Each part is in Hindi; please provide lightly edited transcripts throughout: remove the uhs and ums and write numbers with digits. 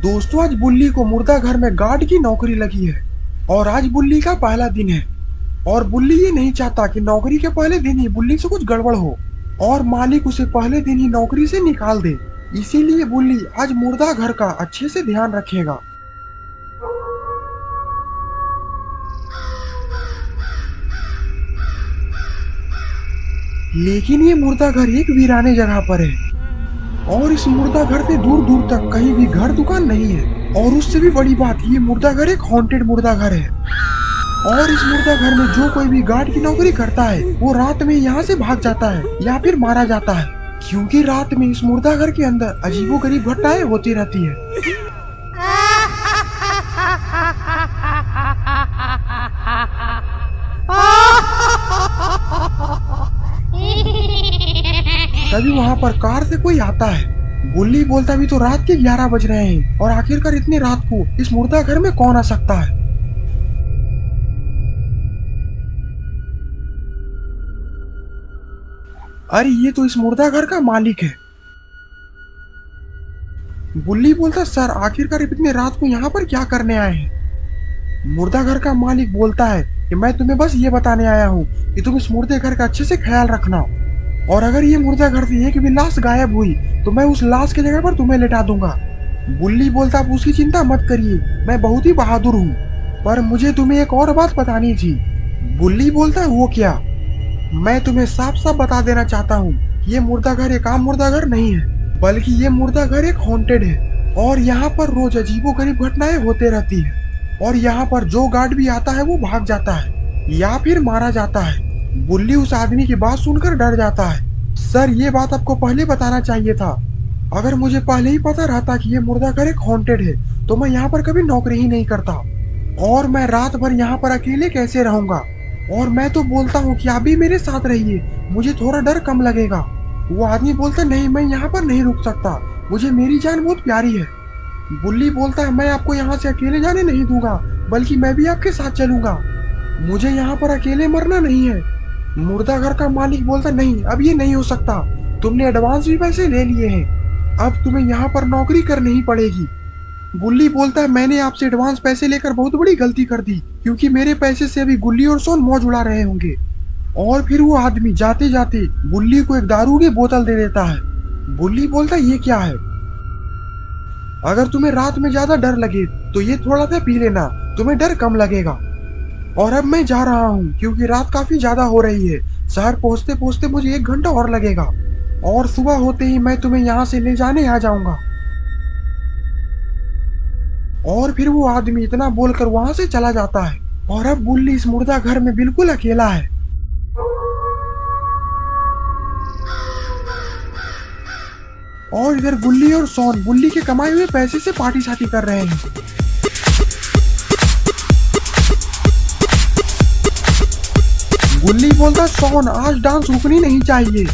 दोस्तों, आज बुल्ली को मुर्दा घर में गार्ड की नौकरी लगी है और आज बुल्ली का पहला दिन है। और बुल्ली ये नहीं चाहता कि नौकरी के पहले दिन ही बुल्ली से कुछ गड़बड़ हो और मालिक उसे पहले दिन ही नौकरी से निकाल दे। इसीलिए बुल्ली आज मुर्दा घर का अच्छे से ध्यान रखेगा। लेकिन ये मुर्दा घर एक वीराने जगह पर है और इस मुर्दा घर से दूर दूर तक कहीं भी घर दुकान नहीं है। और उससे भी बड़ी बात, ये मुर्दा घर एक हॉन्टेड मुर्दा घर है और इस मुर्दा घर में जो कोई भी गार्ड की नौकरी करता है वो रात में यहाँ से भाग जाता है या फिर मारा जाता है, क्योंकि रात में इस मुर्दा घर के अंदर अजीबोगरीब घटनाएं होती रहती है। तभी वहाँ पर कार से कोई आता है। बुल्ली बोलता भी तो रात के 11 बज रहे हैं और आखिरकार इतनी रात को इस मुर्दा घर में कौन आ सकता है। अरे ये तो इस मुर्दा घर का मालिक है। बुल्ली बोलता, सर आखिरकार इतनी रात को यहाँ पर क्या करने आए हैं। मुर्दा घर का मालिक बोलता है कि मैं तुम्हें बस ये बताने आया हूँ कि तुम इस मुर्दे घर का अच्छे से ख्याल रखना और अगर ये मुर्दा घर से एक भी लाश गायब हुई तो मैं उस लाश की जगह पर तुम्हें लेटा दूंगा। बुल्ली बोलता, आप उसकी चिंता मत करिए, मैं बहुत ही बहादुर हूँ, पर मुझे तुम्हें एक और बात बतानी थी। बुल्ली बोलता है, वो क्या। मैं तुम्हें साफ साफ बता देना चाहता हूँ, ये मुर्दा घर एक आम मुर्दा घर नहीं है, बल्कि ये मुर्दा घर एक हॉन्टेड है और यहाँ पर रोज अजीबोगरीब घटनाएं होते रहती है और यहाँ पर जो गार्ड भी आता है वो भाग जाता है या फिर मारा जाता है। बुल्ली उस आदमी की बात सुनकर डर जाता है। सर ये बात आपको पहले बताना चाहिए था, अगर मुझे पहले ही पता रहता कि ये मुर्दा घर एक हॉन्टेड है तो मैं यहाँ पर कभी नौकरी ही नहीं करता और मैं रात भर यहाँ पर अकेले कैसे रहूंगा। और मैं तो बोलता हूँ कि आप भी मेरे साथ रहिए, मुझे थोड़ा डर कम लगेगा। वो आदमी बोलता, नहीं मैं यहाँ पर नहीं रुक सकता, मुझे मेरी जान बहुत प्यारी है। बुल्ली बोलता है, मैं आपको यहाँ से अकेले जाने नहीं दूंगा, बल्कि मैं भी आपके साथ चलूंगा, मुझे यहाँ पर अकेले मरना नहीं है। मुर्दा घर का मालिक बोलता, नहीं अब ये नहीं हो सकता, तुमने एडवांस भी पैसे ले लिए हैं, अब तुम्हें यहाँ पर नौकरी करनी ही पड़ेगी। बुल्ली बोलता है, मैंने आपसे एडवांस पैसे लेकर बहुत बड़ी गलती कर दी, क्योंकि मेरे पैसे से अभी गुल्ली और सोन मौज उड़ा रहे होंगे। और फिर वो आदमी जाते जाते बुल्ली को एक दारू की बोतल दे देता है। बुल्ली बोलता है, ये क्या है, अगर तुम्हें रात में ज्यादा डर लगे तो ये थोड़ा सा पी लेना, तुम्हें डर कम लगेगा। और अब मैं जा रहा हूँ क्योंकि रात काफी ज्यादा हो रही है, शहर पहुँचते पहुँचते मुझे 1 घंटा और लगेगा और सुबह होते ही मैं तुम्हें यहाँ से ले जाने आ जाऊंगा। और फिर वो आदमी इतना बोलकर वहां से चला जाता है और अब बुल्ली इस मुर्दा घर में बिल्कुल अकेला है। और इधर गुल्ली और सोन बुल्ली के कमाए हुए पैसे से पार्टी शार्टी कर रहे हैं। गुल्ली बोलता, सोन आज डांस रुकनी नहीं चाहिए,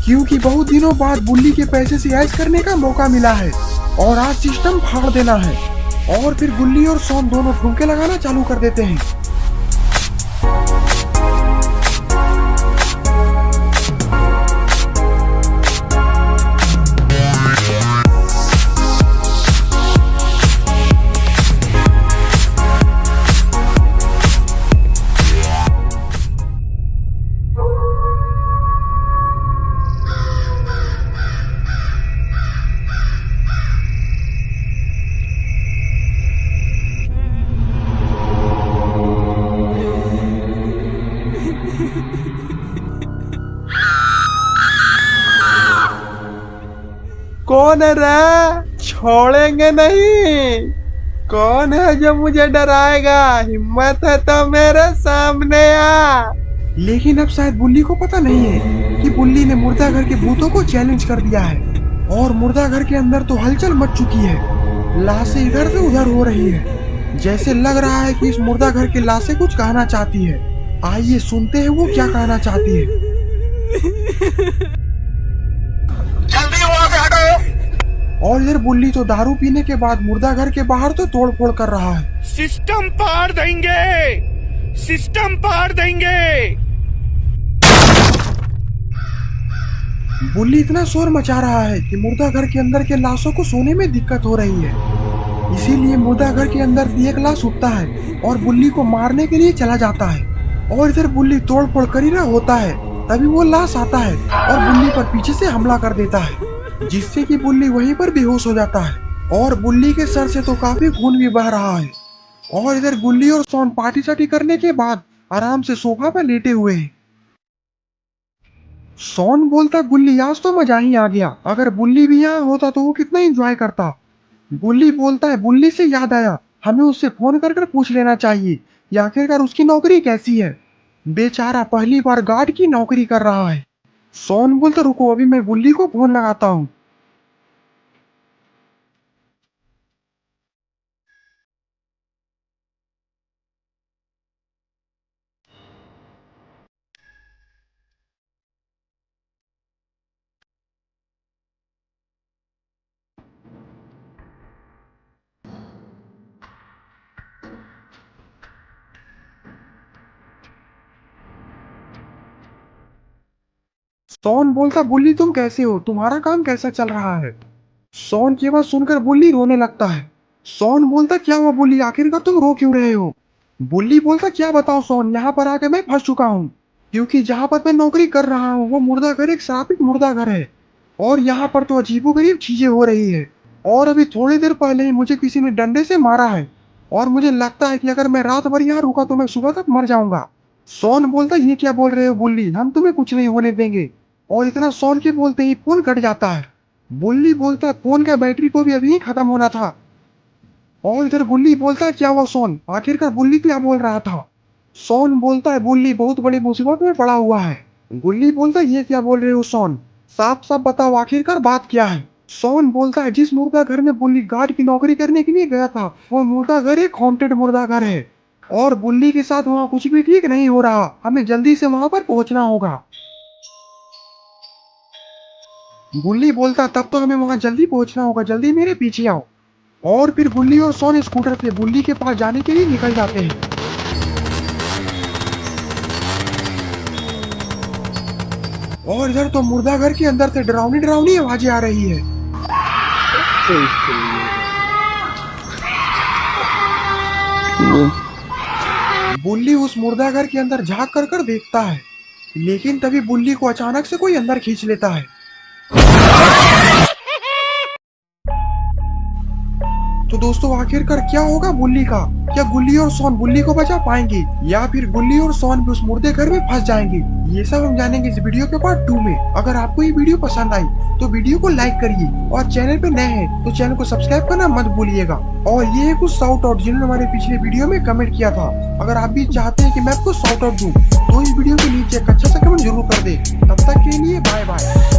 क्योंकि बहुत दिनों बाद बुल्ली के पैसे से ऐश करने का मौका मिला है और आज सिस्टम फाड़ देना है। और फिर गुल्ली और सोन दोनों ठुमके लगाना चालू कर देते हैं। कौन है रे, छोड़ेंगे नहीं। कौन है जो मुझे डराएगा, हिम्मत है तो मेरे सामने आ। लेकिन अब शायद बुल्ली को पता नहीं है कि बुल्ली ने मुर्दा घर के भूतों को चैलेंज कर दिया है और मुर्दा घर के अंदर तो हलचल मच चुकी है, लाशें इधर से उधर हो रही है, जैसे लग रहा है कि इस मुर्दा घर की लाशें कुछ कहना चाहती है। आइए सुनते हैं वो क्या कहना चाहती है। और इधर बुल्ली तो दारू पीने के बाद मुर्दा घर के बाहर तो तोड़ फोड़ कर रहा है। सिस्टम पाड़ देंगे, सिस्टम पाड़ देंगे। बुल्ली इतना शोर मचा रहा है कि मुर्दा घर के अंदर के लाशों को सोने में दिक्कत हो रही है इसीलिए मुर्दा घर के अंदर से एक लाश उठता है और बुल्ली को मारने के लिए चला जाता है। और इधर बुल्ली तोड़ फोड़ कर ही रहा होता है, तभी वो लाश आता है और बुल्ली पर पीछे से हमला कर देता है, जिससे कि बुल्ली वहीं पर बेहोश हो जाता है और बुल्ली के सर से तो काफी खून भी बह रहा है। और इधर बुल्ली और सोन पार्टी सार्टी करने के बाद आराम से सोफा पर लेटे हुए हैं। सोन बोलता, बुल्ली आज तो मजा ही आ गया, अगर बुल्ली भी यहाँ होता तो वो कितना एंजॉय करता। बुल्ली बोलता है, बुल्ली से याद आया, हमें उससे फोन कर कर पूछ लेना चाहिए कि आखिरकार उसकी नौकरी कैसी है। बेचारा पहली बार गार्ड की नौकरी कर रहा है। सोन बोलता, रुको अभी मैं बुल्ली को फोन लगाता हूँ। सोन बोलता, बुल्ली तुम कैसे हो, तुम्हारा काम कैसा चल रहा है। सोन की बात सुनकर बुल्ली रोने लगता है। सोन बोलता, क्या हुआ बुल्ली, आखिरकार तुम रो क्यों रहे हो। बुल्ली बोलता, क्या बताओ सोन, यहाँ पर आके मैं फंस चुका हूँ, क्योंकि जहाँ पर मैं नौकरी कर रहा हूँ वो मुर्दा घर एक श्रापित मुर्दा घर है और यहाँ पर तो अजीबोगरीब चीजें हो रही है। और अभी थोड़ी देर पहले ही मुझे किसी ने डंडे से मारा है और मुझे लगता है कि अगर मैं रात भर यहाँ रुका तो मैं सुबह तक मर जाऊंगा। सोन बोलता, ये क्या बोल रहे हो बुल्ली, हम तुम्हें कुछ नहीं होने देंगे। और इतना सोन के बोलते ही फोन कट जाता है। बुल्ली बोलता, फोन का बैटरी को भी अभी ही खत्म होना था। और इधर बुल्ली बोलता है, क्या हुआ सोन, आखिरकार बुल्ली क्या बोल रहा था। सोन बोलता है, बुल्ली बहुत बड़ी मुसीबत में पड़ा हुआ है। बुल्ली बोलता है, ये क्या बोल रहे हो सोन, साफ साफ बताओ आखिरकार बात क्या है। सोन बोलता है, जिस मुर्दा घर में बुल्ली गार्ड की नौकरी करने के लिए गया था वो मुर्दा घर एक हॉन्टेड मुर्दा घर है और बुल्ली के साथ वहाँ कुछ भी ठीक नहीं हो रहा, हमें जल्दी से वहाँ पर पहुँचना होगा। बुल्ली बोलता, तब तो हमें वहाँ जल्दी पहुँचना होगा, जल्दी मेरे पीछे आओ। और फिर बुल्ली और सोन स्कूटर से बुल्ली के पास जाने के लिए निकल जाते हैं। और इधर तो मुर्दा घर के अंदर से डरावनी डरावनी आवाजें आ रही है। बुल्ली उस मुर्दा घर के अंदर झांक कर कर देखता है, लेकिन तभी बुल्ली को अचानक से कोई अंदर खींच लेता है। तो दोस्तों आखिरकार क्या होगा बुल्ली का, क्या गुल्ली और सोन बुल्ली को बचा पाएंगे या फिर गुल्ली और सोन भी उस मुर्दे घर में फंस जाएंगे, ये सब हम जानेंगे इस वीडियो के पार्ट 2 में। अगर आपको ये वीडियो पसंद आई तो वीडियो को लाइक करिए और चैनल पे नए हैं तो चैनल को सब्सक्राइब करना मत भूलिएगा। और ये कुछ शाउट आउट जिन्होंने हमारे पिछले वीडियो में कमेंट किया था, अगर आप भी चाहते हैं कि मैं आपको शाउट आउट दूं तो इस वीडियो के नीचे एक अच्छा सा कमेंट जरूर कर दे। तब तक के लिए बाय बाय।